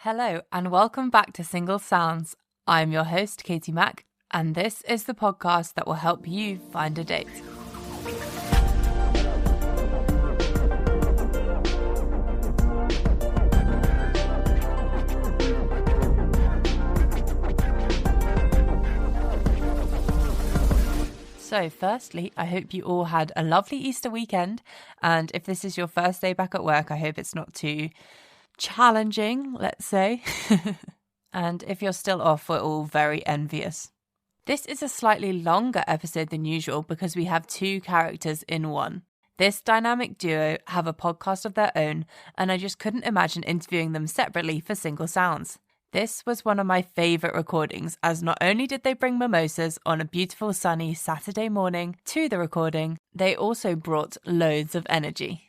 Hello and welcome back to Single Sounds. I'm your host, Katie Mack, and this is the podcast that will help you find a date. So firstly, I hope you all had a lovely Easter weekend, and if this is your first day back at work, I hope it's not too challenging, let's say. And if you're still off, we're all very envious. This is a slightly longer episode than usual because we have two characters in one. This dynamic duo have a podcast of their own, and I just couldn't imagine interviewing them separately for Single Sounds. This was one of my favourite recordings, as not only did they bring mimosas on a beautiful sunny Saturday morning to the recording, they also brought loads of energy.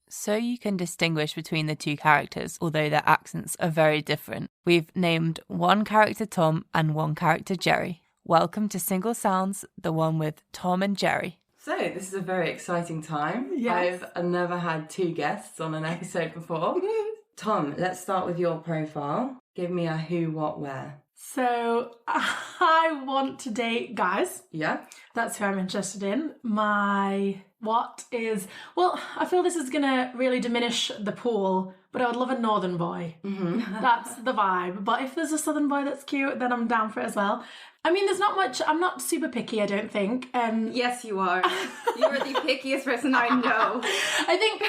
So you can distinguish between the two characters, although their accents are very different. We've named one character Tom and one character Jerry. Welcome to Single Sounds, the one with Tom and Jerry. So this is a very exciting time. Yes. I've never had two guests on an episode before. Tom, let's start with your profile. Give me a who, what, where. So I want to date guys. Yeah? That's who I'm interested in. My what is... Well, I feel this is going to really diminish the pool, but I would love a northern boy. Mm-hmm. That's the vibe. But if there's a southern boy that's cute, then I'm down for it as well. I mean, there's not much... I'm not super picky, I don't think. Yes, you are. You are the pickiest person I know. I think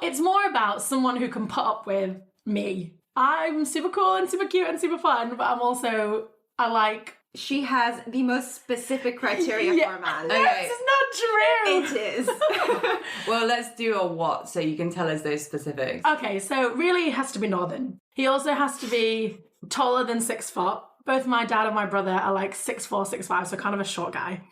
it's more about someone who can put up with me. I'm super cool and super cute and super fun, but I like... She has the most specific criteria for a man. This is not true. It is. Well, let's do a what so you can tell us those specifics. Okay, so really it has to be northern. He also has to be taller than 6 foot. Both my dad and my brother are like 6'4", 6'5", so kind of a short guy.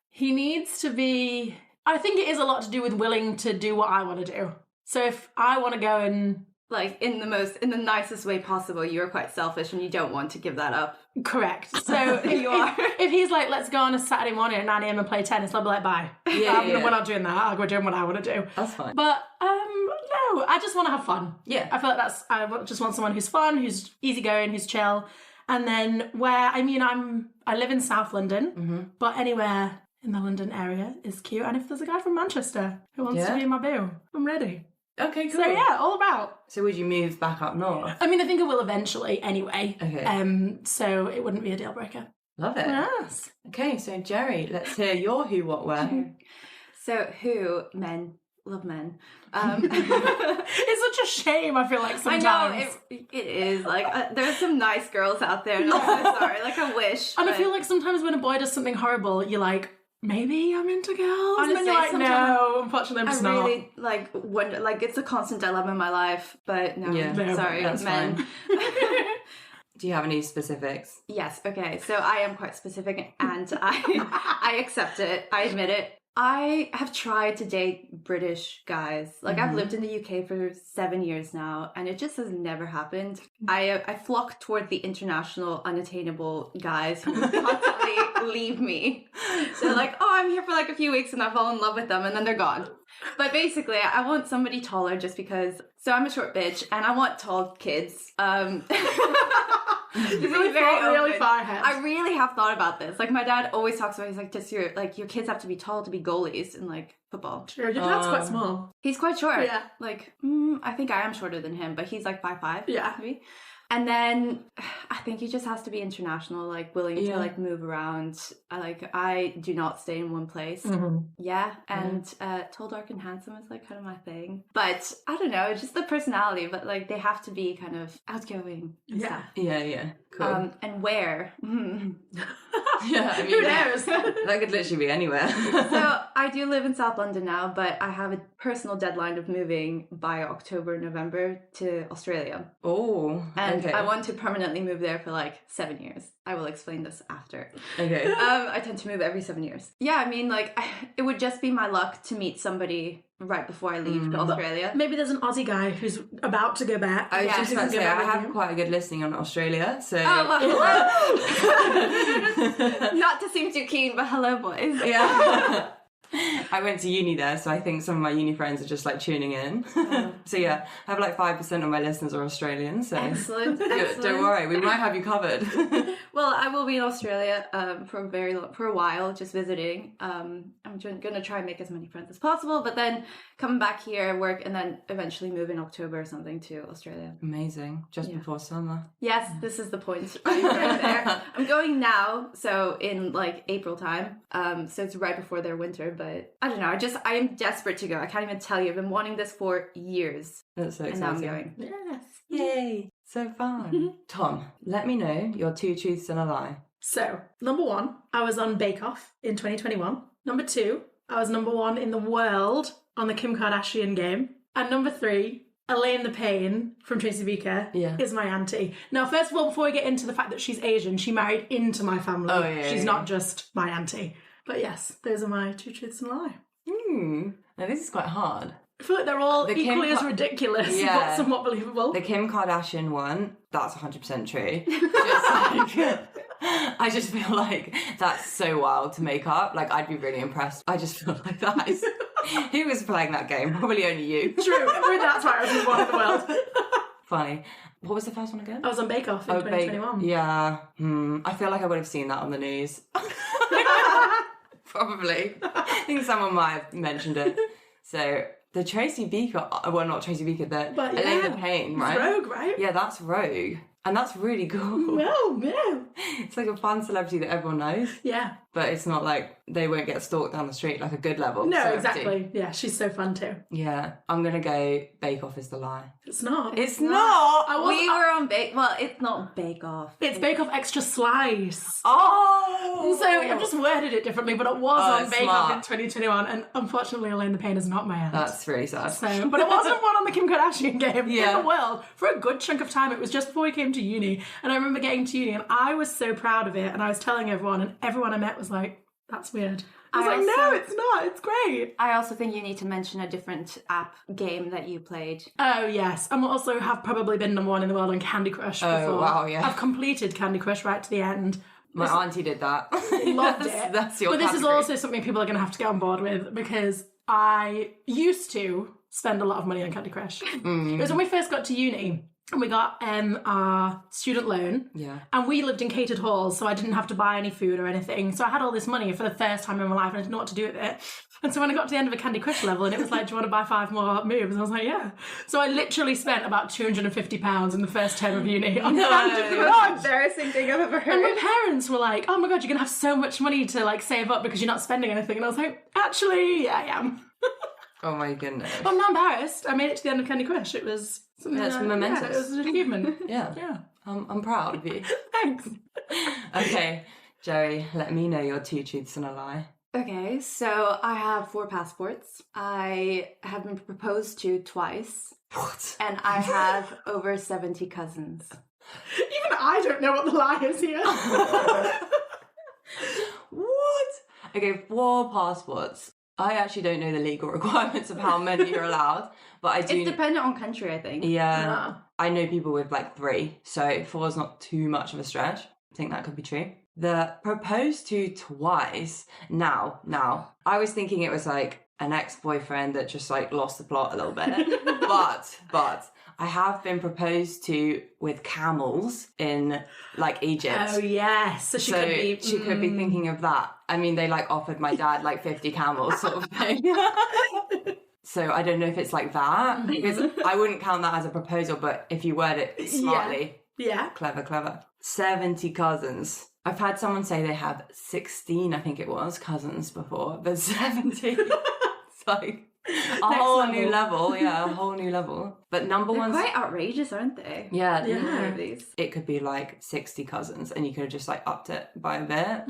He needs to be... I think it is a lot to do with willing to do what I want to do. So if I want to go and... Like, in the nicest way possible, you're quite selfish and you don't want to give that up. Correct. So You are. If he's like, let's go on a Saturday morning at 9 a.m. and play tennis, I'll be like, bye. Yeah. We're not doing that. I'll go doing what I want to do. That's fine. But, no, I just want to have fun. Yeah. I feel like I just want someone who's fun, who's easygoing, who's chill. And then I live in South London, but anywhere in the London area is cute. And if there's a guy from Manchester who wants to be my boo, I'm ready. Okay, cool. So yeah, all about. So would you move back up north? I mean, I think I will eventually anyway. Okay. So it wouldn't be a deal breaker. Love it. Yes. Okay, so Jerry, let's hear your who, what, where. So, men. Love men. It's such a shame, I feel like, sometimes. I know, it is. Like, there's some nice girls out there, and I'm so sorry. Like, I wish. And I feel like sometimes when a boy does something horrible, you're like, maybe I'm into girls. Honestly, and then you're like, no, unfortunately I'm just not. I really, wonder, it's a constant dilemma in my life, but no, sorry, that's men. fine. Do you have any specifics? Yes, okay, so I am quite specific, and I accept it, I admit it. I have tried to date British guys. I've lived in the UK for 7 years now, and it just has never happened. I flock toward the international, unattainable guys who constantly leave me. So I'm here for a few weeks and I fall in love with them, and then they're gone. But basically, I want somebody taller just because... So I'm a short bitch, and I want tall kids. Really far ahead. I really have thought about this. My dad always talks about, he's like, just your kids have to be tall to be goalies in football. Sure, your dad's quite small. He's quite short. Yeah. I think I am shorter than him, but he's 5'5". Yeah. Maybe. And then I think he just has to be international, willing to move around. I do not stay in one place. Mm-hmm. Yeah, and tall, dark, and handsome is kind of my thing. But I don't know, just the personality. But they have to be kind of outgoing. And stuff. Yeah. Cool. And where? Yeah, I mean, who knows? That could literally be anywhere. So I do live in South London now, but I have a personal deadline of moving by October, November to Australia. Oh, and okay. I want to permanently move there for 7 years. I will explain this after. Okay. I tend to move every 7 years. Yeah, I mean, it would just be my luck to meet somebody right before I leave to Australia. Maybe there's an Aussie guy who's about to go back. I was just about to say, I have quite a good listening on Australia, so... Oh, well, not to seem too keen, but hello, boys. Yeah. I went to uni there, so I think some of my uni friends are just like tuning in. So yeah, I have like 5% of my listeners are Australian, so Excellent. don't worry, we might have you covered. Well, I will be in Australia for a while, just visiting. I'm going to try and make as many friends as possible, but then coming back here, work, and then eventually move in October or something to Australia. Amazing, just before summer. Yes, this is the point. I'm going there. I'm going now, so in like April time. So it's right before their winter, but I don't know. I am desperate to go. I can't even tell you. I've been wanting this for years. That's so And exciting. now I'm going. Yes. Yay, so fun. Tom, let me know your 2 truths and a lie. So, number 1, I was on Bake Off in 2021. Number 2, I was number 1 in the world on the Kim Kardashian game. And number 3, Elaine the Pain from Tracy Beaker is my auntie. Now, first of all, before we get into the fact that she's Asian, she married into my family. Oh, yeah, she's yeah. not just my auntie. But yes, those are my 2 truths and a lie. Now this is quite hard. I feel like they're all The Kim equally as Ka- ridiculous, Yeah. but somewhat believable. The Kim Kardashian one, that's 100% true. Just like, I just feel like that's so wild to make up. Like, I'd be really impressed. I just feel like that is... Who was playing that game? Probably only you. True, that's why I was number 1 in the world. Funny. What was the first one again? I was on Bake Off in 2021. Yeah. I feel like I would have seen that on the news. Probably. I think someone might have mentioned it. So... The Tracy Beaker, well, not Tracy Beaker, But Elaine yeah, the Pain, it's right? Rogue, right? Yeah, that's Rogue. And that's really cool. No. It's like a fun celebrity that everyone knows, Yeah. but it's not like they won't get stalked down the street like a good level. No, celebrity. exactly. Yeah, she's so fun too. Yeah, I'm going to go Bake Off is the lie. It's not. It's not! We were on Bake... Well, it's not Bake Off. It's Bake Off Extra Slice. Oh! So I've just worded it differently, but it was Oh, on Bake Off smart. in 2021, and unfortunately, Elaine the Pain is not my aunt. That's really sad. So, but it wasn't one on the Kim Kardashian game Yeah. in the world for a good chunk of time. It was just before we came to uni, and I remember getting to uni, and I was so proud of it, and I was telling everyone, and everyone I met was like, "That's weird." I was I like, also- "No, it's not. It's great." I also think you need to mention a different app game that you played. Oh yes, and also have probably been number 1 in the world on Candy Crush Oh, before. wow, yeah. I've completed Candy Crush right to the end. My auntie did that. Loved that's, it. That's your But this is category. also something people are going to have to get on board with, because I used to spend a lot of money on Candy Crush. It was when we first got to uni, and we got our student loan. Yeah. And we lived in catered halls, so I didn't have to buy any food or anything. So I had all this money for the first time in my life, and I didn't know what to do with it. And so when I got to the end of a Candy Crush level, and it was like, "Do you want to buy 5 more moves?" And I was like, "Yeah." So I literally spent about £250 in the first term of uni on Candy Crush. Embarrassing thing I've ever And heard. my parents were like, "Oh my god, you're gonna have so much money to like save up because you're not spending anything." And I was like, "Actually, yeah, I am." Oh my goodness. But I'm not embarrassed. I made it to the end of Candy Crush. It was something That's that- momentous. Yeah, it was an achievement. Yeah. Yeah. I'm proud of you. Thanks. Okay, Joey, let me know your 2 truths and a lie. Okay, so I have 4 passports. I have been proposed to twice. What? And I have over 70 cousins. Even I don't know what the lie is here. What? Okay, 4 passports. I actually don't know the legal requirements of how many you're allowed, but I do. It's dependent on country, I think. Yeah, I know people with like 3, so 4 is not too much of a stretch. I think that could be true. The proposed to twice. Now, I was thinking it was like an ex-boyfriend that just like lost the plot a little bit, but I have been proposed to with camels in like Egypt. Oh yes, so she could be. She could be thinking of that. I mean, they like offered my dad like 50 camels sort of thing. So I don't know if it's like that, because I wouldn't count that as a proposal, but if you word it smartly, Yeah. clever. 70 cousins. I've had someone say they have 16, I think it was, cousins before, but 70. It's like a whole new level. Yeah, a whole new level. But number They're one's... quite outrageous, aren't they? Yeah, Yeah. These. it could be like 60 cousins, and you could have just like upped it by a bit.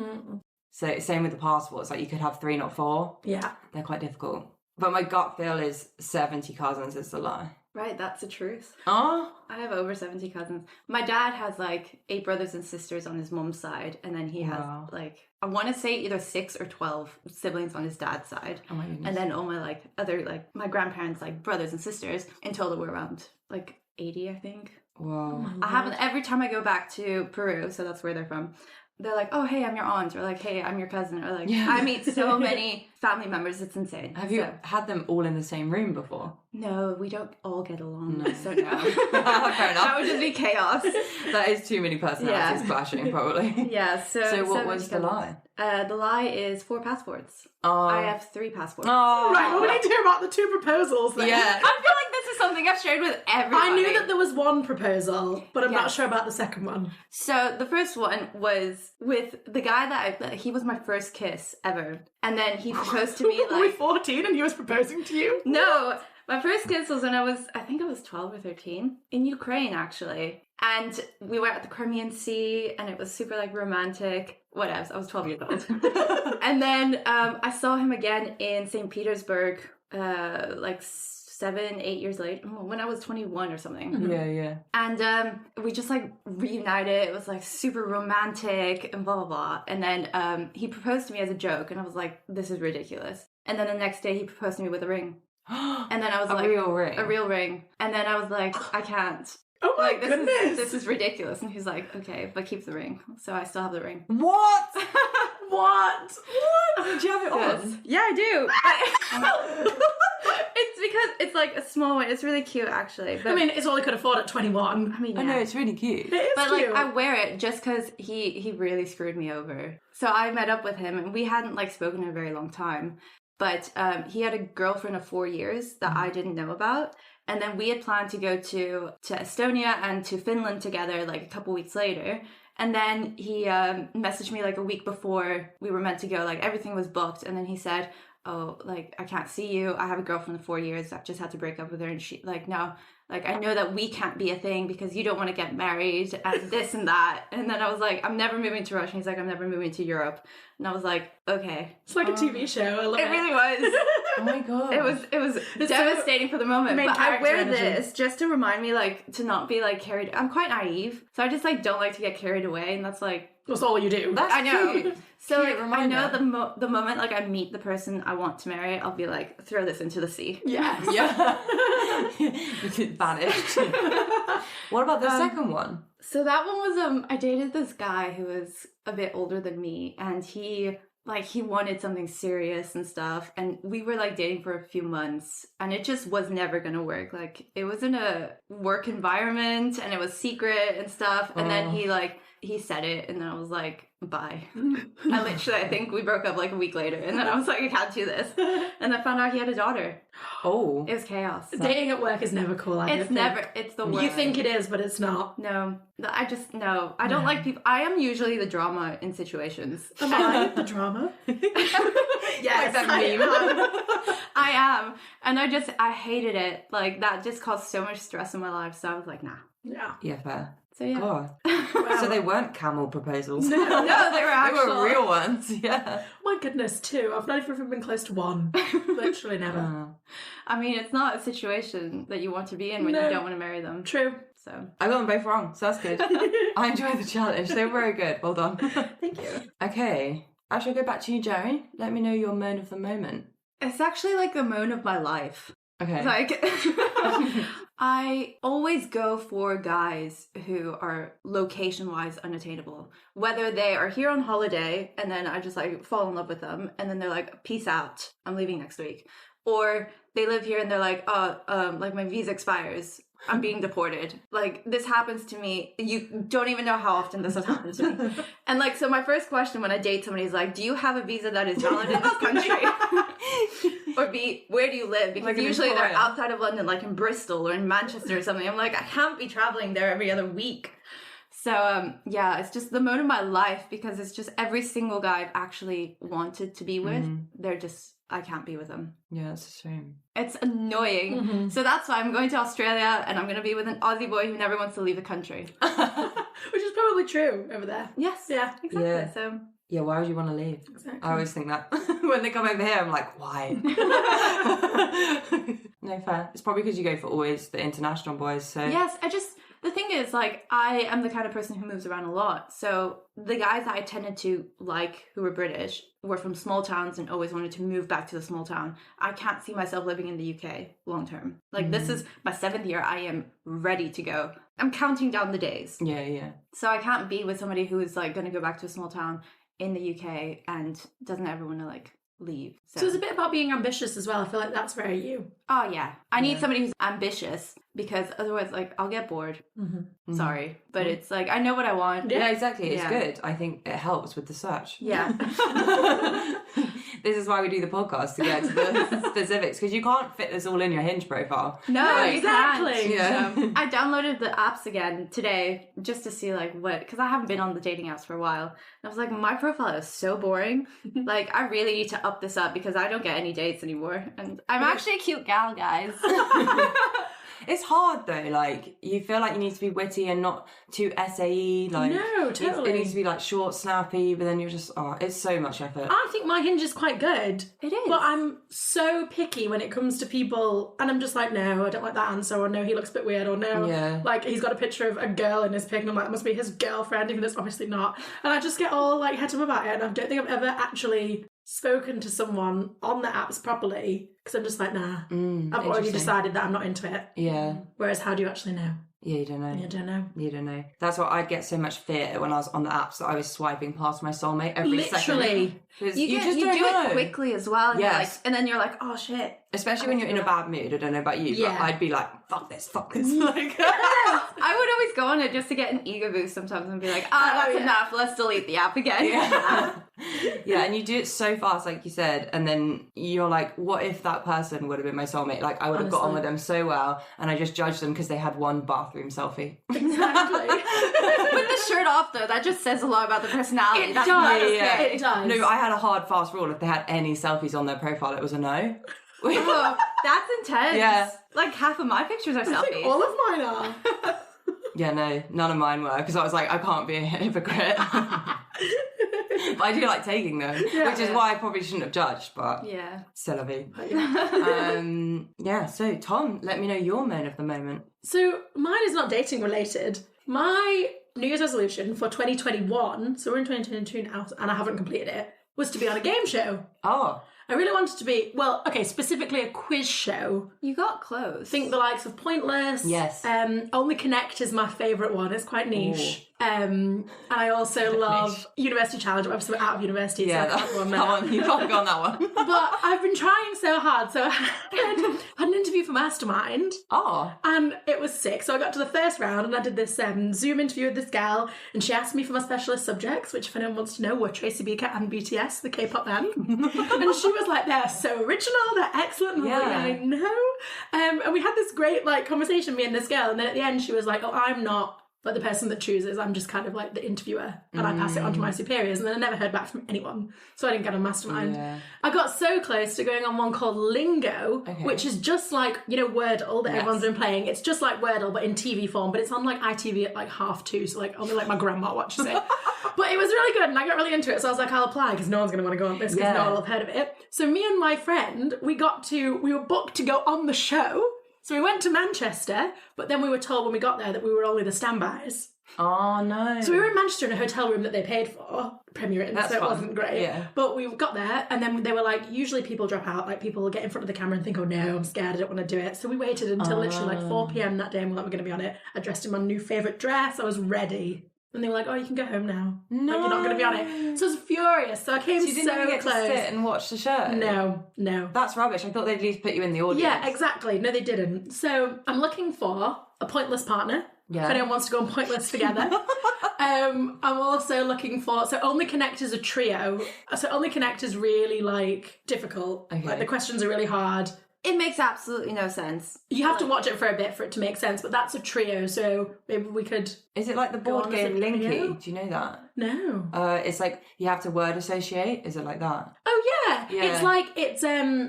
So same with the passports, like you could have 3, not 4. Yeah. They're quite difficult. But my gut feel is 70 cousins is the lie. Right, that's the truth. Oh, I have over 70 cousins. My dad has like 8 brothers and sisters on his mom's side, and then he has Wow. like, I want to say either 6 or 12 siblings on his dad's side. oh my goodness. And then all my like other, like my grandparents, like brothers and sisters, in total we're around like 80, I think. Whoa. I haven't, every time I go back to Peru, so that's where they're from, they're like, oh, hey, I'm your aunt, or like, hey, I'm your cousin, or like, Yeah. I meet so many family members, it's insane. Have you So- had them all in the same room before? No, we don't all get along, No. so no. Fair That enough. would just be chaos. That is too many personalities Yeah. clashing, probably. Yeah, so... So what many was the lie? The lie is 4 passports. Oh. I have 3 passports. Oh. Right, well, we need to hear about the 2 proposals then. Yeah. I feel like this is something I've shared with everybody. I knew that there was one proposal, but I'm not Yes. sure about the second one. So the first one was with the guy that he was my first kiss ever. And then he proposed to me Were we like... 14 and he was proposing to you? No, my first kiss was when I think I was 12 or 13, in Ukraine actually. And we were at the Crimean Sea and it was super like romantic. Whatever, I was 12 years old. And then I saw him again in St. Petersburg like 7-8 years later, when I was 21 or something. Yeah. And we just like reunited. It was like super romantic and blah blah blah. And then he proposed to me as a joke, and I was like, "This is ridiculous." And then the next day, he proposed to me with a ring. And then I was A like, real ring? a real ring. And then I was like, I can't. Oh my Like goodness. this is ridiculous. And he's like, okay, but keep the ring. So I still have the ring. What? What? Did you have it Yes. on? Yeah, I do. It's because it's like a small one. It's really cute, actually. But I mean, it's all I could afford at 21. I mean, I yeah. know, it's really cute. It is But cute. like I wear it just because he really screwed me over. So I met up with him and we hadn't like spoken in a very long time. But he had a girlfriend of 4 years that I didn't know about. And then we had planned to go to Estonia and to Finland together like a couple weeks later. And then he messaged me like a week before we were meant to go. Like everything was booked. And then he said, oh, like, I can't see you. I have a girlfriend of 4 years. I've just had to break up with her. And she, like, no, like, I know that we can't be a thing because you don't want to get married and this and that. And then I was like, I'm never moving to Russia. He's like, I'm never moving to Europe. And I was like, okay. It's like a TV show. I love it. It really was. Oh my god. It was devastating for the moment. main But I character wear energy. this just to remind me, like, to not be, like, carried... I'm quite naive. So I just, like, don't like to get carried away. And that's, like... That's all you do. That's I know. cute. So Cute like, I reminder. know the moment like I meet the person I want to marry, I'll be like, throw this into the sea. Yes. Yeah. You get banished. What about the second one? So that one was I dated this guy who was a bit older than me, and he wanted something serious and stuff, and we were like dating for a few months, and it just was never gonna work. Like it was in a work environment and it was secret and stuff, and then he said it, and then I was like, bye. I think we broke up like a week later, and then I was like, I can't do this. And I found out he had a daughter. Oh. It was chaos. Dating at work is never cool. I don't It's think. never, it's the worst. You think it is, but it's not. No, no. I don't like people. I am usually the drama in situations. Am I the drama? Yes, that I meme. am. I am. And I hated it. Like, that just caused so much stress in my life. So I was like, nah. Yeah. Yeah, fair. So, yeah. God. Wow. So they weren't camel proposals. No, they were actual. They were real ones, yeah. My goodness, too. I've not even been close to one. Literally never. Oh. I mean, it's not a situation that you want to be in when No. you don't want to marry them. True. So, I got them both wrong, so that's good. I enjoyed the challenge. They were very good. Well done. Thank you. Okay. I shall go back to you, Jerry. Let me know your moan of the moment. it's actually like the moan of my life. Okay. Like, I always go for guys who are location-wise unattainable. Whether they are here on holiday and then I just like fall in love with them and then they're like, peace out, I'm leaving next week. Or they live here and they're like, like my visa expires, I'm being deported. Like, this happens to me. You don't even know how often this has happened to me. And like, so my first question when I date somebody is like, do you have a visa that is valid in this country? Or B, where do you live? Because Like an usually they're employer. outside of London, like in Bristol or in Manchester or something. I'm like, I can't be traveling there every other week. So, yeah, it's just the moan of my life because it's just every single guy I've actually wanted to be with, they're just, I can't be with them. Yeah, it's a shame. It's annoying. So that's why I'm going to Australia and I'm going to be with an Aussie boy who never wants to leave the country. Which is probably true over there. Yes. Yeah. Exactly. Yeah. So, Yeah, why would you want to leave? Exactly. I always think that. When they come over here, I'm like, why? No, fair. It's probably because you go for always the international boys, so... yes, The thing is, like, I am the kind of person who moves around a lot. So the guys that I tended to like who were British were from small towns and always wanted to move back to the small town. I can't see myself living in the UK long term. Like, this is my 7th year. I am ready to go. I'm counting down the days. Yeah. So I can't be with somebody who is, like, going to go back to a small town in the UK and doesn't ever want to, like, leave. So it's a bit about being ambitious as well. I feel like that's very you. Oh, yeah. I need somebody who's ambitious because otherwise, like, I'll get bored. Sorry. But it's like, I know what I want. Yeah, exactly. It's good. I think it helps with the search. Yeah. This is why we do the podcast, to get to the specifics, because you can't fit this all in your Hinge profile. No, exactly. Yeah. I downloaded the apps again today just to see, like, what, because I haven't been on the dating apps for a while. And I was like, my profile is so boring. Like, I really need to up this up because I don't get any dates anymore. And I'm actually a cute gal, guys. It's hard though, like, you feel like you need to be witty and not too SAE, like... No, totally. It needs to be, like, short, snappy, but then you're just, it's so much effort. I think my Hinge is quite good. It is. But I'm so picky when it comes to people, and I'm just like, no, I don't like that answer, or no, he looks a bit weird, or no, like, he's got a picture of a girl in his pic, and I'm like, that must be his girlfriend, even though it's obviously not. And I just get all, like, het up about it, and I don't think I've ever actually spoken to someone on the apps properly, because I'm just like, nah, I've already decided that I'm not into it. Yeah. Whereas how do you actually know? Yeah, you don't know. You don't know. You don't know. That's why I'd get so much fear when I was on the apps that I was swiping past my soulmate every second. Literally. You just do don't know. it quickly as well. And Yes. you're like, and then you're like, oh shit. Especially when you're in a bad mood. I don't know about you, Yeah. but I'd be like, fuck this. Like, I would always go on it just to get an ego boost sometimes and be like, that's enough. Let's delete the app again. yeah, and you do it so fast, like you said, and then you're like, what if that person would have been my soulmate? Like, I would have got on with them so well, and I just judged them because they had one bathroom selfie. Exactly. With the shirt off, though, that just says a lot about the personality. It That's does. not Yeah. okay. It does. No, I had a hard, fast rule. If they had any selfies on their profile, it was a no. Oh, that's intense. Yeah. Like half of my pictures are I selfies. think all of mine are. Yeah, no, none of mine were, because I was like, I can't be a hypocrite. But I do like taking them, which is why I probably shouldn't have judged, but Yeah. c'est la vie. Yeah, so Tom, let me know your moan of the moment. So mine is not dating related. My New Year's resolution for 2021, so we're in 2022 now, and I haven't completed it, was to be on a game show. Oh, I really wanted to be, well, okay, specifically a quiz show. You got close. Think the likes of Pointless. Yes. Only Connect is my favourite one. It's quite niche. And I also love University Challenge. I'm obviously out of university, yeah, so I can't go on that that. one. You can't go on that one. But I've been trying so hard. So I had an interview for Mastermind. Oh, And it was sick. So I got to the first round and I did this Zoom interview with this gal, and she asked me for my specialist subjects, which, if anyone wants to know, were Tracy Beaker and BTS, the K-pop band. And she was like, they're so original, they're excellent. And I was like, Yeah. I know. And we had this great like conversation, me and this girl. And then at the end, she was like, oh, I'm not like the person that chooses. I'm just kind of like the interviewer, and I pass it on to my superiors. And then I never heard back from anyone, so I didn't get on Mastermind. Yeah. I got so close to going on one called Lingo, which is just like, you know, Wordle that everyone's been playing. It's just like Wordle, but in TV form. But it's on like ITV at like 2:30, so like only like my grandma watches it. But it was really good, and I got really into it. So I was like, I'll apply because no one's going to want to go on this because no one will have heard of it. So me and my friend, we were booked to go on the show. So we went to Manchester, but then we were told when we got there that we were only the standbys. oh no. So we were in Manchester in a hotel room that they paid for, Premier Inn, That's so it fun. wasn't great. Yeah. But we got there, and then they were like, usually people drop out, like people get in front of the camera and think, oh no, I'm scared, I don't want to do it. So we waited until literally like 4 p.m. that day, and we thought we were going to be on it. I dressed in my new favourite dress, I was ready. And they were like, oh, you can go home now. No. Like, you're not going to be on it. So I was furious. So I came So you didn't so even get close. to sit and watch the show? No. That's rubbish. I thought they'd at least put you in the audience. Yeah, exactly. No, they didn't. So I'm looking for a Pointless partner. Yeah. If anyone wants to go on Pointless together. I'm also looking for, so Only Connect is a trio. So Only Connect is really like difficult. Okay. Like the questions are really hard. It makes absolutely no sense. You have to watch it for a bit for it to make sense, but that's a trio, so maybe we could... Is it like the Go board on as a game Linky? trio? Do you know that? No. It's like you have to word associate. Is it like that? Oh yeah. Yeah. It's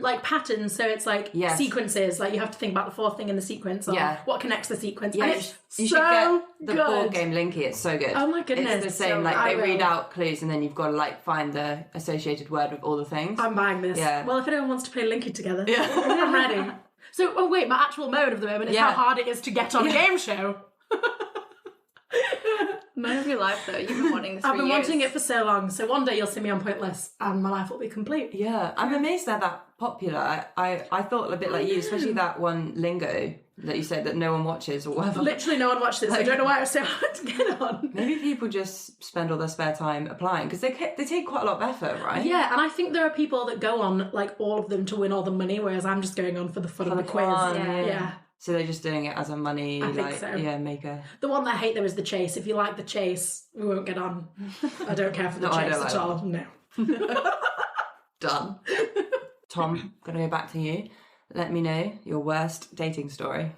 like patterns, so it's like Yes. sequences, like you have to think about the fourth thing in the sequence or Yeah. what connects the sequence. Yeah, And you it's you so should get the good. board game Linky. It's so good. Oh my goodness. It's the same. So like I they read will. out clues and then you've got to like find the associated word with all the things. I'm buying this. Yeah. Well, if anyone wants to play Linky together, Yeah. I'm ready. So, oh wait, my actual mode of the moment is Yeah. how hard it is to get on a game show. Man of your life, though. You've been wanting this I've for been years. wanting it for so long. So one day you'll see me on Pointless and my life will be complete. Yeah, I'm amazed they're that popular. I thought a bit like you, especially that one Lingo that you said that no one watches or whatever. Literally no one watched this. I don't know why it was so hard to get on. Maybe people just spend all their spare time applying because they take quite a lot of effort, right? Yeah, and I think there are people that go on, like, all of them to win all the money, whereas I'm just going on for the fun of the quiz. fun, Yeah. So they're just doing it as a money, I think so. maker. The one that I hate, though, is the chase. If you like the chase, we won't get on. I don't care for the No, I chase don't at like all. No. Done. Tom, gonna go back to you. Let me know your worst dating story.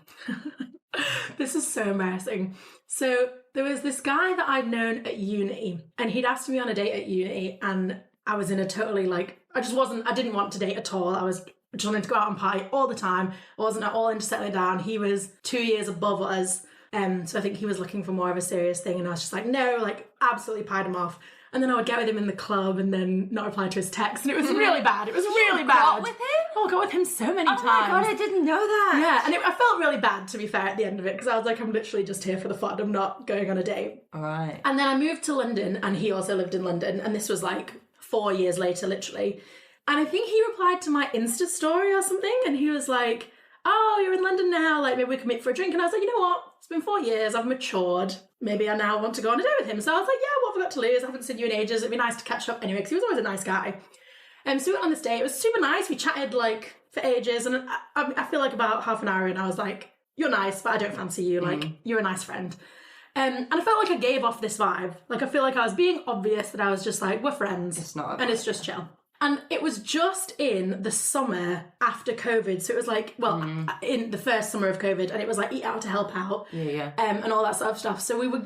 This is so embarrassing. So there was this guy that I'd known at uni, and he'd asked me on a date at uni, and I was in a totally, like, I didn't want to date at all. I just wanted to go out and party all the time. I wasn't at all into settling down. He was 2 years above us, so I think he was looking for more of a serious thing, and I was just like, no, like, absolutely pied him off. And then I would get with him in the club and then not reply to his text, and it was really bad. It was really bad. Got with him? Oh, I got with him so many times. Oh my god, I didn't know that. Yeah, and I felt really bad, to be fair, at the end of it, because I was like, I'm literally just here for the fun. I'm not going on a date. All right. And then I moved to London, and he also lived in London, and this was like 4 years later, literally. And I think he replied to my Insta story or something, and he was like, oh, you're in London now, like, maybe we can meet for a drink. And I was like, you know what? It's been 4 years, I've matured. Maybe I now want to go on a date with him. So I was like, yeah, what have I got to lose? I haven't seen you in ages. It'd be nice to catch up anyway, because he was always a nice guy. So we went on this date. It was super nice. We chatted, like, for ages. And I feel like about half an hour in, I was like, you're nice, but I don't fancy you. Like, you're a nice friend. And I felt like I gave off this vibe. Like, I feel like I was being obvious that I was just like, we're friends. It's not. And it's just chill. And it was just in the summer after COVID. So it was like, well, in the first summer of COVID. And it was like, eat out to help out. Yeah. And all that sort of stuff. So we were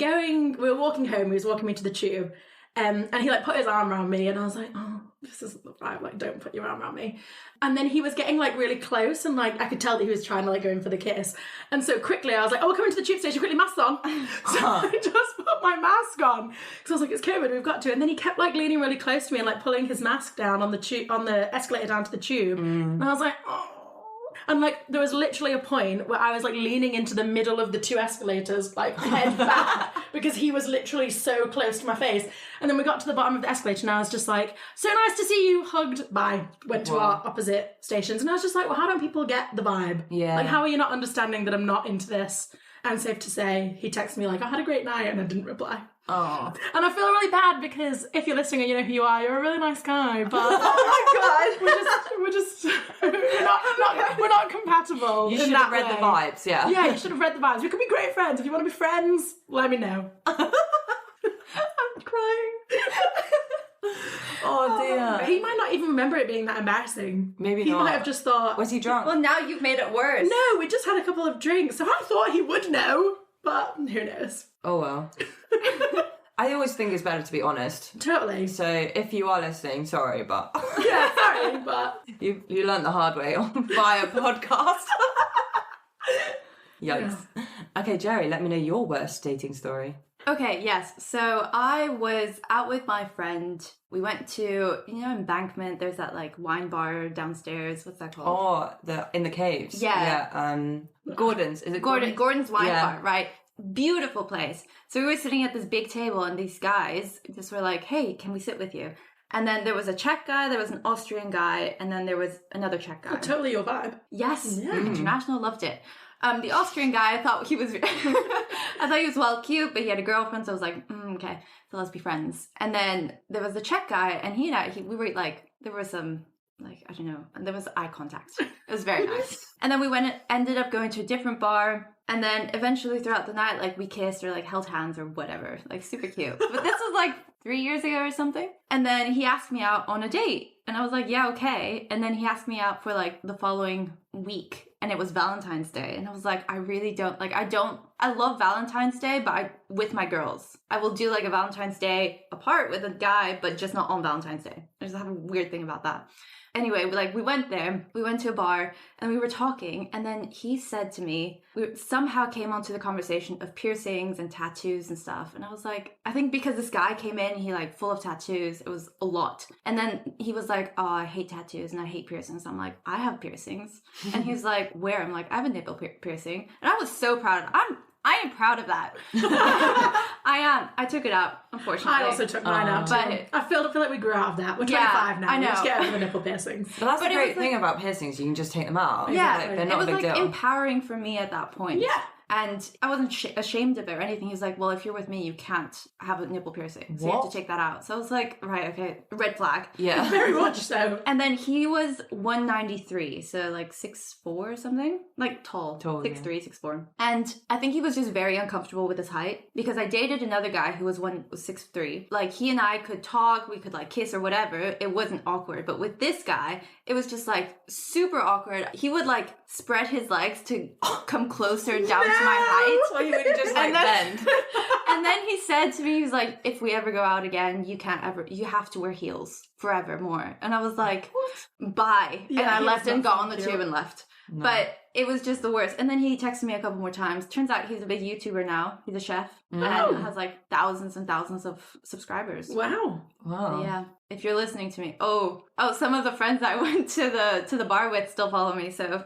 walking home. He was walking me to the tube. And he, like, put his arm around me. And I was like, oh, this isn't the vibe. Like, don't put your arm around me. And then he was getting, like, really close. And, like, I could tell that he was trying to, like, go in for the kiss. And so quickly I was like, oh, we're coming to the tube station. Quickly, masks on. So I just put my mask on. Because I was like, it's COVID. We've got to. And then he kept, like, leaning really close to me and, like, pulling his mask down on the escalator down to the tube. And I was like, oh. And, like, there was literally a point where I was, like, leaning into the middle of the two escalators, like, head back, because he was literally so close to my face. And then we got to the bottom of the escalator, and I was just like, so nice to see you, hugged, bye. Went to our opposite stations. And I was just like, well, how don't people get the vibe? Yeah. Like, how are you not understanding that I'm not into this? And safe to say, he texted me, like, I had a great night, and I didn't reply. Oh. And I feel really bad because if you're listening and you know who you are, you're a really nice guy, but Oh my god. we're not compatible. You in should that have read the way. vibes, yeah. Yeah, you should have read the vibes. We could be great friends. If you want to be friends, let me know. I'm crying. Oh dear. He might not even remember it being that embarrassing. Maybe he not. might have just thought, Was he drunk? Well, now you've made it worse. no, we just had a couple of drinks, so I thought he would know, but who knows? Oh well. I always think it's better to be honest. Totally. So if you are listening, sorry, but Yeah, sorry, but you learned the hard way via podcast. Yikes. Okay, Jerry, let me know your worst dating story. Okay, yes. So I was out with my friend. We went to, Embankment. There's that, like, wine bar downstairs. What's that called? Oh, in the caves. Yeah. Yeah. Gordon's. Is it Gordon's? Gordon's Wine Yeah. Bar, right? Beautiful place. So we were sitting at this big table, and these guys just were like, hey, can we sit with you? And then there was a Czech guy, there was an Austrian guy, and then there was another Czech guy. totally your vibe. Yes, Yeah. international, loved it. The Austrian guy, I thought he was well cute, but he had a girlfriend, so I was like, okay, so let's be friends. And then there was the Czech guy, and we were like, there was some, like, I don't know, and there was eye contact. It was very nice. And then we ended up going to a different bar, and then eventually throughout the night, like, we kissed or, like, held hands or whatever, like, super cute. But this was like 3 years ago or something. And then he asked me out on a date, and I was like, yeah, okay. And then he asked me out for, like, the following week. And it was Valentine's Day. And I was like, I really don't, like, I love Valentine's Day, but with my girls. I will do, like, a Valentine's Day apart with a guy, but just not on Valentine's Day. I just have a weird thing about that. Anyway, we went there, we went to a bar, and we were talking, and then he said to me, we somehow came onto the conversation of piercings and tattoos and stuff, and I was like, I think because this guy came in, he, like, full of tattoos, it was a lot. And then he was like, oh, I hate tattoos and I hate piercings. I'm like, I have piercings. And he's like, where? I'm like, I have a nipple piercing. And I was so proud. I am proud of that. I am. I took it out, unfortunately. I also took mine out, but I feel like we grew out of that. We're Yeah, 25 now. I know. Let's get over the nipple piercings. But that's But the it great was thing like- about piercings. You can just take them out. Yeah, Like, they're not it was a big like deal. empowering for me at that point. Yeah. And I wasn't ashamed of it or anything. He's like, well, if you're with me, you can't have a nipple piercing. So you have What? to take that out. So I was like, right, okay, red flag. Yeah. Very much so. And then he was 193, so like 6'4" or something. Like tall. Tall, 6'3", 6'4". And I think he was just very uncomfortable with his height because I dated another guy who was 6'3". Like he and I could talk, we could like kiss or whatever. It wasn't awkward. But with this guy, it was just like super awkward. He would like spread his legs to come closer down to my height. Well, you wouldn't just like And then- bend. And then he said to me, he was like, if we ever go out again, you have to wear heels forevermore. And I was like, bye. Yeah, and I heels left and not got on the cute. tube and left. No. But it was just the worst. And then he texted me a couple more times. Turns out he's a big YouTuber now. He's a chef Wow. and has like thousands and thousands of subscribers. Wow. Wow. Yeah. If you're listening to me, oh, some of the friends I went to the bar with still follow me. So,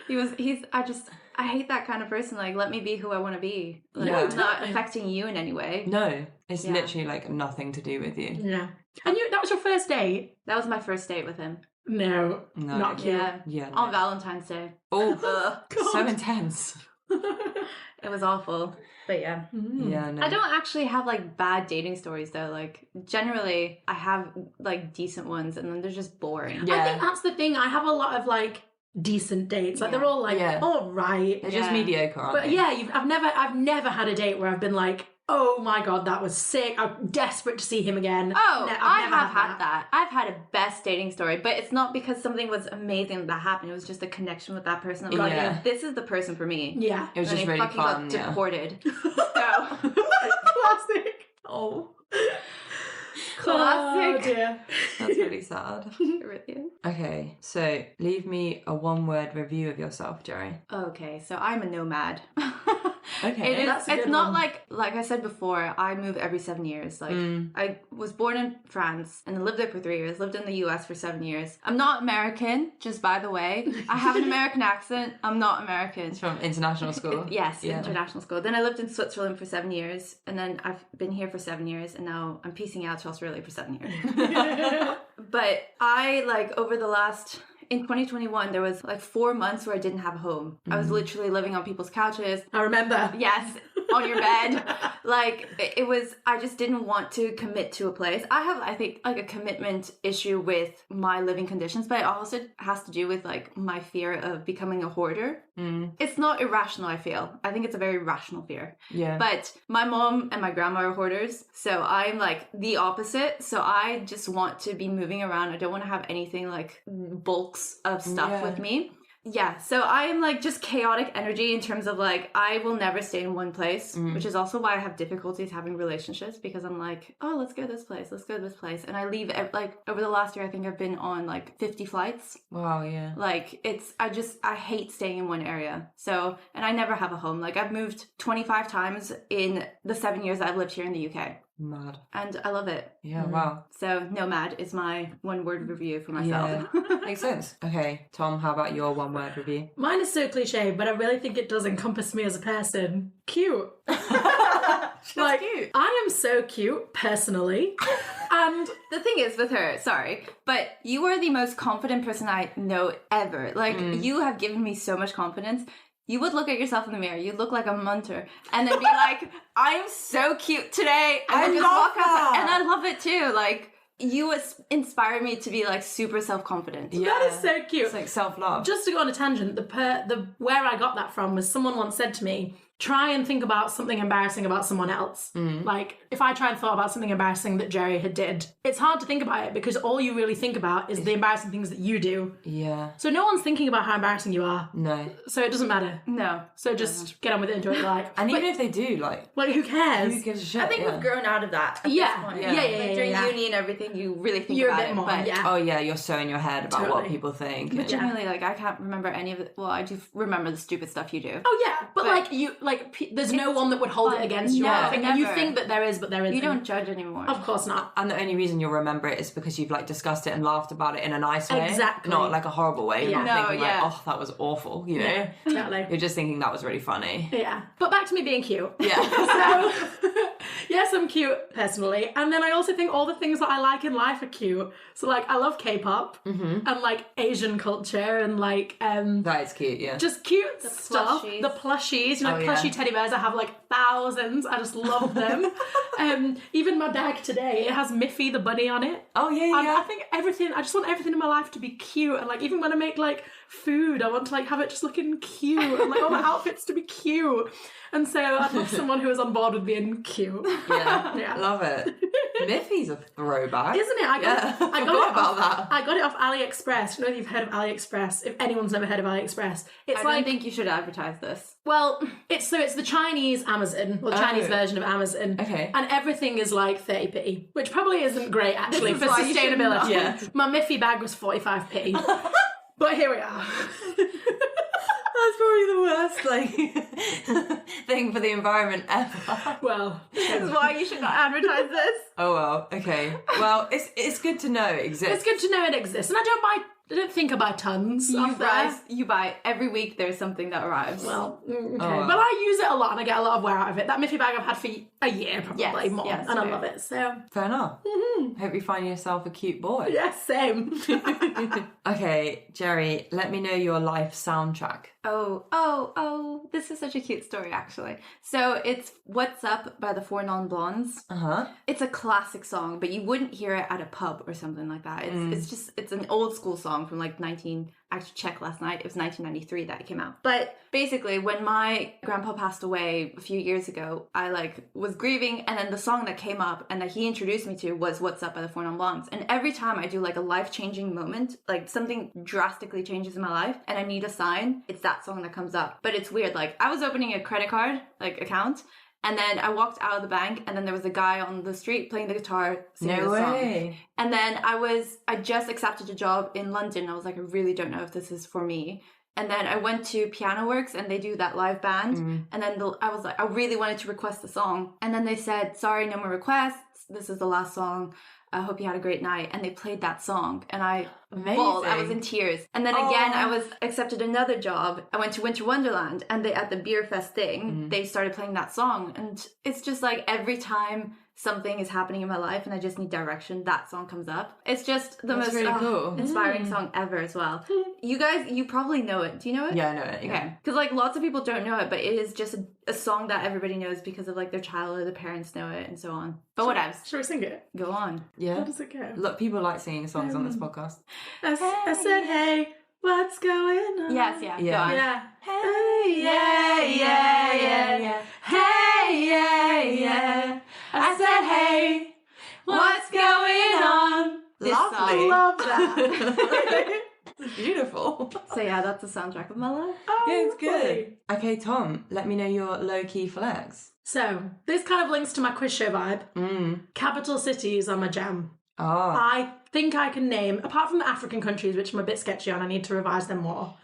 I hate that kind of person. Like, let me be who I want to be. Like, Yeah. it's not affecting you in any way. No, it's Yeah. literally like nothing to do with you. Yeah. And that was your first date? That was my first date with him. No. No. Not cute. Yeah. Yeah. On Valentine's Day. Oh, Ugh, so intense. it was awful. But yeah. Yeah, no. I don't actually have like bad dating stories though. Like generally I have like decent ones and then they're just boring. Yeah. I think that's the thing. I have a lot of like decent dates. Like Yeah. they're all like Yeah. all right. They're just Yeah. mediocre, aren't But they? yeah, I've never had a date where I've been like, oh my god, that was sick. I'm desperate to see him again. Oh, I've I never have had that. I've had a best dating story, but it's not because something was amazing that happened. It was just a connection with that person. I'm like, Yeah. this is the person for me. Yeah. It was And just he really fucking fun. got Yeah. deported. Classic. Oh. Classic. Oh dear. That's really sad. Really? Okay, so leave me a one-word review of yourself, Jerry. Okay, so I'm a nomad. Okay, It is, that's a it's good not one. like I said before, I move every 7 years. Like Mm. I was born in France and lived there for 3 years, lived in the US for 7 years. I'm not American, just by the way. I have an American accent. I'm not American. It's from international school. Yes, Yeah. international school. Then I lived in Switzerland for 7 years, and then I've been here for 7 years, and now I'm piecing out to Australia for 7 years. But I over the last in 2021 there was 4 months where I didn't have a home. I was literally living on people's couches. I remember. Yes, on your bed. It was, I just didn't want to commit to a place. I have, I think, a commitment issue with my living conditions, but it also has to do with my fear of becoming a hoarder. Mm. It's not irrational, I feel. I think it's a very rational fear. Yeah. But my mom and my grandma are hoarders, so I'm the opposite. So I just want to be moving around. I don't want to have anything bulks of stuff Yeah. with me. Yeah, so I am just chaotic energy in terms of I will never stay in one place, which is also why I have difficulties having relationships, because I'm oh, let's go this place, let's go this place. And I leave over the last year, I think I've been on 50 flights. Wow, yeah. I hate staying in one area. So, and I never have a home. I've moved 25 times in the 7 years I've lived here in the UK. Mad. And I love it. Yeah, wow. So, nomad is my one word review for myself. Yeah. Makes sense. Okay, Tom, how about your one-word review? Mine is so cliche, but I really think it does encompass me as a person. Cute. That's cute. I am so cute, personally. And The thing is with her, sorry, but you are the most confident person I know ever. You have given me so much confidence. You would look at yourself in the mirror, you look like a munter, and then be I'm so cute today. And I then just love walk outside. that. And I love it too. You inspire me to be super self-confident. Yeah. that is so cute. It's self-love. Just to go on a tangent, the where I got that from was someone once said to me, try and think about something embarrassing about someone else. If I try and thought about something embarrassing that Jerry had did, it's hard to think about it because all you really think about is the embarrassing things that you do. Yeah. So no one's thinking about how embarrassing you are. No. So it doesn't matter. No. So just get on with it and do what you like. And even if they do, Who cares? who gives a shit? I think yeah. we've grown out of that. At Yeah. this point. Yeah. During yeah. uni and everything, you really think You're a about bit it. more, but yeah. Oh, yeah, you're so in your head about what Totally. people think. But genuinely, I can't remember any of it. Well, I do remember the stupid stuff you do. Oh yeah, but there's no one that would hold it against you. Yeah, I think, and you never. think that there is, but there isn't. You don't judge anymore. Of course not. And the only reason you'll remember it is because you've like discussed it and laughed about it in a nice way. Exactly. Not like a horrible way. You're Yeah. not No, thinking yeah. like, oh, that was awful, you know? Yeah, totally. You're just thinking that was really funny. Yeah. But back to me being cute. Yeah. So, yes, I'm cute personally. And then I also think all the things that I like in life are cute. So, like, I love K-pop and, like, Asian culture and, like, That is cute, yeah. just cute stuff. plushies. The plushies, you know, Oh, yeah. plushie teddy bears. I have, like, thousands. I just love them. Even my bag today, it has Miffy the bunny on it. Oh, yeah, And yeah. I think I just want everything in my life to be cute. And, like, even when I make, like, food, I want to, like, have it just looking cute. And, like, all my outfits to be cute. And so I'd love someone who is on board with being cute. Yeah. Yeah. Love it. Miffy's a throwback. Isn't it? I Yeah, got forgot it about off, that. I got it off AliExpress. You know if you've heard of AliExpress. If anyone's never heard of AliExpress, it's I like don't think you should advertise this. well, it's the Chinese Amazon or the Chinese Oh. version of Amazon. Okay. And everything is like 30p, which probably isn't great actually This for is why you should sustainability. not. Yeah. My Miffy bag was 45p. But here we are. That's probably the worst like thing for the environment ever. Well, This is why you should not advertise this. Oh well, okay. Well, it's good to know it exists. it's good to know it exists. And I don't think I buy tons of that. You buy every week. There's something that arrives. Well, okay. Oh, well. But I use it a lot and I get a lot of wear out of it. That Miffy bag I've had for a year probably Yes, more. yes, and I fair. love it. So, Fair enough. Hope you find yourself a cute boy. yeah, same. Okay, Jerry, let me know your life soundtrack. Oh, this is such a cute story, actually. So it's What's Up by the Four Non Blondes. Uh-huh. It's a classic song, but you wouldn't hear it at a pub or something like that. It's an old school song from like I actually checked last night. It was 1993 that it came out. But basically, when my grandpa passed away a few years ago, I like was grieving, and then the song that came up and that he introduced me to was What's Up by the Four Non Blondes. And every time I do like a life-changing moment, like something drastically changes in my life and I need a sign, it's that song that comes up. But it's weird. Like I was opening a credit card like account, and then I walked out of the bank, and then there was a guy on the street playing the guitar, singing No the song. way. And then I just accepted a job in London. I was like, I really don't know if this is for me. And then I went to Piano Works, and they do that live band. And then I was like, I really wanted to request the song. And then they said, sorry, no more requests. This is the last song. I hope you had a great night. And they played that song, and I bawled. I was in tears. And then again, I was accepted another job. I went to Winter Wonderland, and they at the Beer Fest thing, they started playing that song. And it's just like every time something is happening in my life and I just need direction, that song comes up. It's just the That's most really cool. inspiring song ever as well. You guys, you probably know it. Do you know it? Yeah, I know it. Yeah. Okay. Because like lots of people don't know it, but it is just a song that everybody knows because of like their childhood, the parents know it, and so on. But whatever. Should we sing it? Go on. Yeah. How does it go? Look, people like singing songs on this podcast. I said, hey, what's going on? Yes, yeah. Yeah. Go on. Yeah. Hey, yeah. Hey, yeah. I said, hey, what's going on? This Lovely. song. Love that. It's beautiful. So yeah, that's the soundtrack of my life. Yeah, it's lovely. good. Okay, Tom, let me know your low-key flex. So, this kind of links to my quiz show vibe. Mm. Capital cities are my jam. Oh. I think I can name, apart from the African countries, which I'm a bit sketchy on, I need to revise them more.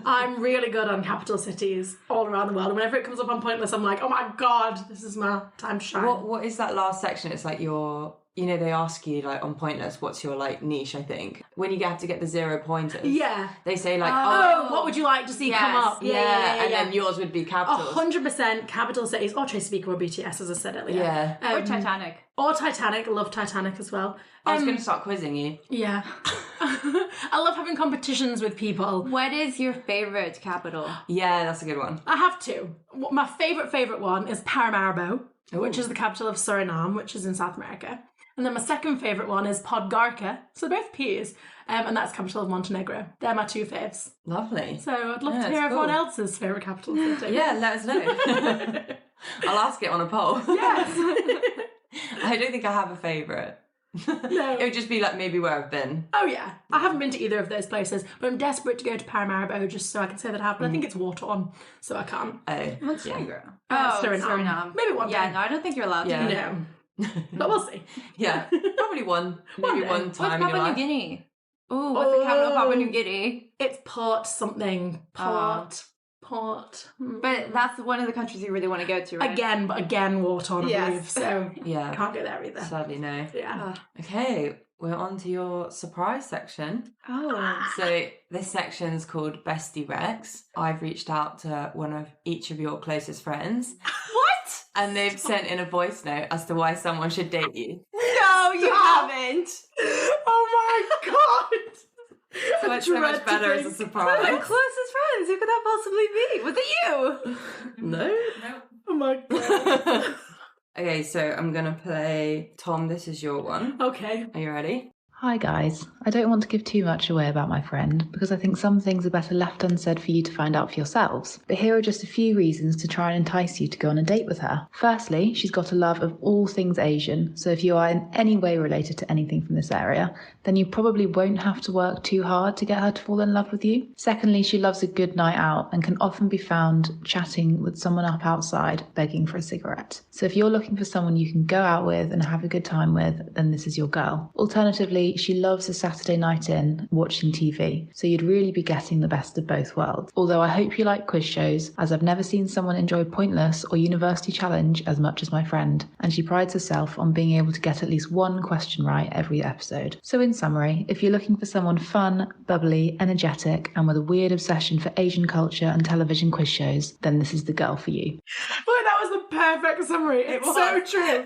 I'm really good on capital cities all around the world. And whenever it comes up on Pointless, I'm like, oh my God, this is my time to shine. What is that last section? It's like your, you know, they ask you like on Pointless, what's your like niche, I think. When you have to get the 0 pointers. Yeah. They say like, Oh, what would you like to see come Yes. up? and then yours would be capitals. 100% capital cities, or Tracy Beaker or BTS, as I said earlier. Yeah. Or Titanic. Or Titanic. Love Titanic as well. I was going to start quizzing you. Yeah. I love having competitions with people. What is your favorite capital? Yeah, that's a good one. I have two. My favourite one is Paramaribo, which Ooh. is the capital of Suriname, which is in South America. And then my second favourite one is Podgorica, so they're both P's, and that's capital of Montenegro. They're my two faves. Lovely. So I'd love Yeah, to it's hear everyone cool. else's favourite capital city. Yeah, let us know. I'll ask it on a poll. Yes. I don't think I have a favourite. No. It would just be like maybe where I've been. Oh yeah, I haven't been to either of those places, but I'm desperate to go to Paramaribo just so I can say that I have. But I think it's war torn, so I can't. Oh. Montenegro. Suriname. Maybe one Yeah, day. no, I don't think you're allowed to. Yeah. No, but we'll see. Yeah, probably maybe day. one What's time in your Papua New life. Guinea? Ooh, what's the capital of Papua New Guinea? It's Port something. Port Airport. But that's one of the countries you really want to go to, right? Again, war-torn, I Yes. believe. So Yeah. can't go there either. Sadly, no. Yeah. Okay, we're on to your surprise section. Oh. So this section's called Bestie Rex. I've reached out to one of each of your closest friends. What? And they've sent in a voice note as to why someone should date you. No, you haven't. Oh my god! So it's so much better as a My surprise. closest friends. Who could that possibly be? Was it you? No? Oh my god. Okay, so I'm gonna play Tom, this is your one. Okay. Are you ready? Hi guys, I don't want to give too much away about my friend because I think some things are better left unsaid for you to find out for yourselves. But here are just a few reasons to try and entice you to go on a date with her. Firstly, she's got a love of all things Asian, so if you are in any way related to anything from this area, then you probably won't have to work too hard to get her to fall in love with you. Secondly, she loves a good night out and can often be found chatting with someone up outside begging for a cigarette. So if you're looking for someone you can go out with and have a good time with, then this is your girl. Alternatively, she loves a Saturday night in watching TV, so you'd really be getting the best of both worlds. Although I hope you like quiz shows, as I've never seen someone enjoy Pointless or University Challenge as much as my friend, and she prides herself on being able to get at least one question right every episode. So in summary, if you're looking for someone fun, bubbly, energetic, and with a weird obsession for Asian culture and television quiz shows, then this is the girl for you. Well, that was the perfect summary. It's so true.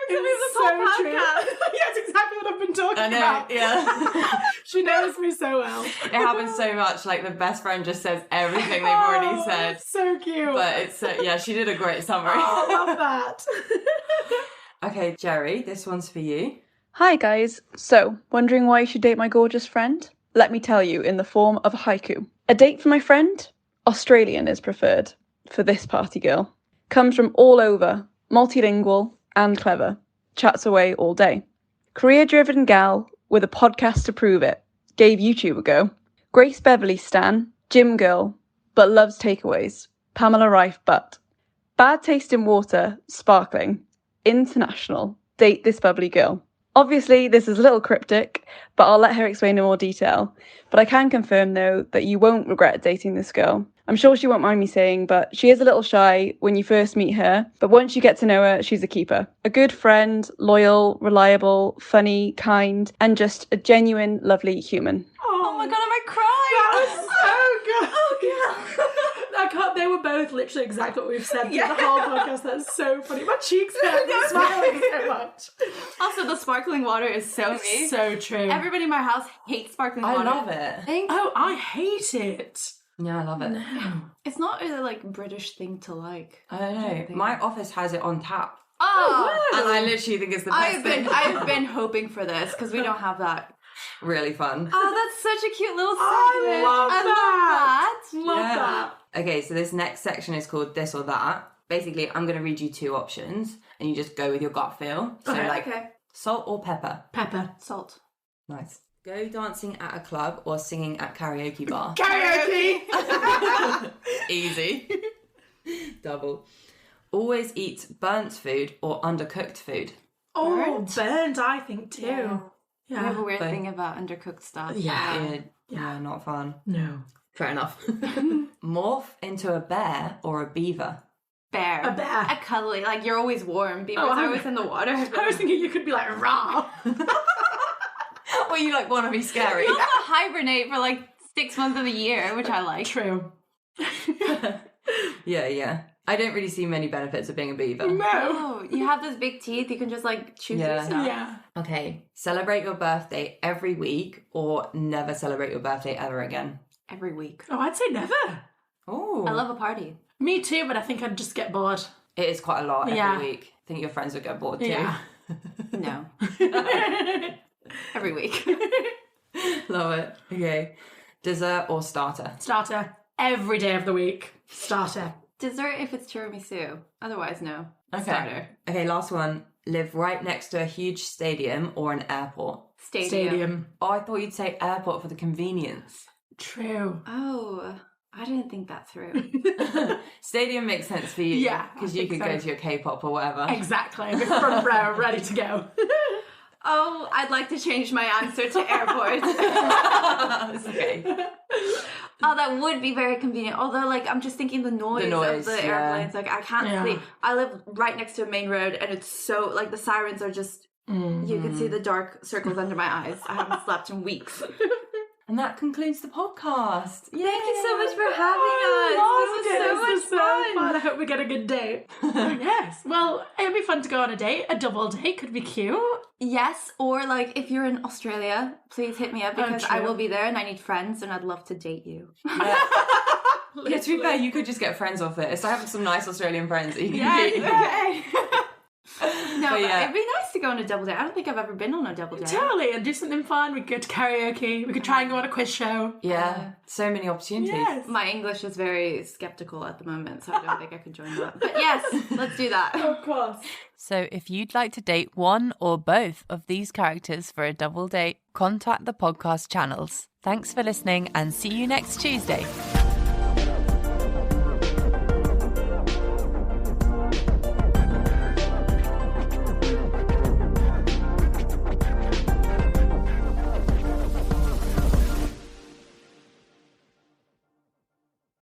It's so true. Yeah, it's exactly what I've been talking I know, about. yeah. She knows me so well. It happens so much, like the best friend just says everything they've already said. So cute. But it's, yeah, she did a great summary. Oh, I love that. Okay, Jerry, this one's for you. Hi guys. So, wondering why you should date my gorgeous friend? Let me tell you in the form of a haiku. A date for my friend? Australian is preferred for this party girl. Comes from all over, multilingual and clever. Chats away all day. Career-driven gal with a podcast to prove it. Gave YouTube a go. Grace Beverly stan, gym girl, but loves takeaways. Pamela Rife butt. Bad taste in water, sparkling. International. Date this bubbly girl. Obviously, this is a little cryptic, but I'll let her explain in more detail. But I can confirm, though, that you won't regret dating this girl. I'm sure she won't mind me saying, but she is a little shy when you first meet her, but once you get to know her, she's a keeper. A good friend, loyal, reliable, funny, kind, and just a genuine, lovely human. Oh my god, am I crying? That was so good. I can't, they were both literally exactly what we've said through the whole podcast. That's so funny. My cheeks hurt. I'm smiling so much. Also, the sparkling water is so me. So true. Everybody in my house hates sparkling I water. love it. Thank Oh, I hate it. Yeah, I love it. It's not a like British thing to like. I don't know. My office has it on tap. Oh, And I literally think it's the best thing. I've been hoping for this because we don't have that. Really fun. Oh, that's such a cute little I segment. love that. Love Yeah. that. Okay, so this next section is called This or That. Basically, I'm going to read you two options and you just go with your gut feel. So, Okay, like, Okay. salt or pepper? Pepper. Salt. Nice. Go dancing at a club or singing at karaoke bar? Karaoke. Easy. Double. Always eat burnt food or undercooked food? Oh, burned, I think, too. Yeah. Yeah. I have a weird But- thing about undercooked stuff. Yeah. Yeah, not fun. No. Fair enough. Morph into a bear or a beaver? Bear. A bear. A cuddly. Like, you're always warm. Beavers Oh, are I- always in the water. I was thinking you could be like, rah. Or you like want to be scary? You also hibernate for like 6 months of the year, which I like. True. Yeah. I don't really see many benefits of being a beaver. No. Oh, you have those big teeth. You can just like choose your Yeah. stuff. Yeah. Okay, celebrate your birthday every week or never celebrate your birthday ever again? Every week. Oh, I'd say never. Oh, I love a party. Me too, but I think I'd just get bored. it is quite a lot every Yeah. week. I think your friends would get bored too. Yeah. No. Every week. Love it. Okay, dessert or starter? Starter. Every day of the week. Starter. Dessert if it's tiramisu. Otherwise, no. Okay. Starter. Okay, last one. Live right next to a huge stadium or an airport? Stadium. Oh, I thought you'd say airport for the convenience. True. Oh, I didn't think that through. Stadium makes sense for you. Yeah, Because I you think could go so. to your K-pop or whatever. Exactly. I'm in front row, ready to go. Oh, I'd like to change my answer to airport. It's okay. Oh, that would be very convenient. Although, like, I'm just thinking the noise of the airplanes. Like, I can't sleep. I live right next to a main road, and it's so, like, the sirens are just, you can see the dark circles under my eyes. I haven't slept in weeks. And that concludes the podcast. Thank you so much for having us. This was so much fun. I hope we get a good date. Yes. Well, it would be fun to go on a date. A double date could be cute. Yes, or like if you're in Australia, please hit me up because I will be there and I need friends and I'd love to date you. Yeah, to be fair, you could just get friends off it. So I have some nice Australian friends that you can meet. Okay. No, but it'd be nice to go on a double date. I don't think I've ever been on a double date. Totally, and do something fun. We could go to karaoke. We could try and go on a quiz show. Yeah, so many opportunities. Yes. My English is very skeptical at the moment, so I don't think I could join that. But yes, let's do that. Of course. So if you'd like to date one or both of these characters for a double date, contact the podcast channels. Thanks for listening and see you next Tuesday.